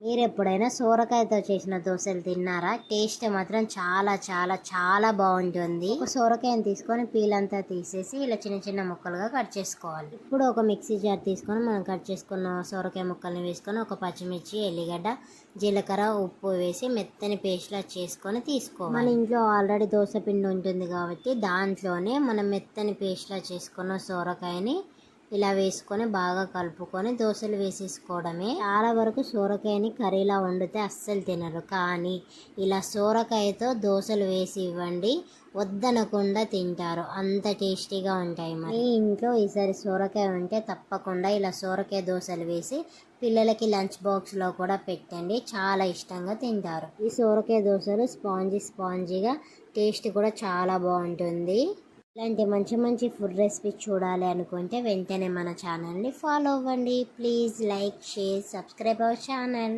మీరు ఎప్పుడైనా సోరకాయతో చేసిన దోశలు తిన్నారా? టేస్ట్ మాత్రం చాలా చాలా చాలా బాగుంటుంది. ఒక సోరకాయని తీసుకొని పీల్ అంతా తీసేసి ఇలా చిన్న చిన్న ముక్కలుగా కట్ చేసుకోవాలి. ఇప్పుడు ఒక మిక్సీ జార్ తీసుకొని మనం కట్ చేసుకున్న సోరకాయ ముక్కల్ని వేసుకొని ఒక పచ్చిమిర్చి, ఎల్లిగడ్డ, జీలకర్ర, ఉప్పు వేసి మెత్తని పేస్ట్లా చేసుకొని తీసుకోవాలి. మన ఇంట్లో ఆల్రెడీ దోశ పిండి ఉంటుంది కాబట్టి దాంట్లోనే మనం మెత్తని పేస్ట్లా చేసుకున్న సోరకాయని ఇలా వేసుకొని బాగా కలుపుకొని దోశలు వేసేసుకోవడమే. చాలా వరకు సోరకాయని కర్రీలా వండితే అస్సలు తినరు, కానీ ఇలా సోరకాయతో దోశలు వేసి ఇవ్వండి, వద్దనకుండా తింటారు. అంత టేస్టీగా ఉంటాయి. మరి ఇంట్లో ఈసారి సోరకాయ ఉంటే తప్పకుండా ఇలా సోరకాయ దోశలు వేసి పిల్లలకి లంచ్ బాక్స్లో కూడా పెట్టండి, చాలా ఇష్టంగా తింటారు. ఈ సోరకాయ దోశలు స్పాంజీగా టేస్ట్ కూడా చాలా బాగుంటుంది. ఇలాంటి మంచి మంచి ఫుడ్ రెసిపీ చూడాలి అనుకుంటే వెంటనే మన ఛానల్ని ఫాలో అవ్వండి. Please like, share, subscribe our channel.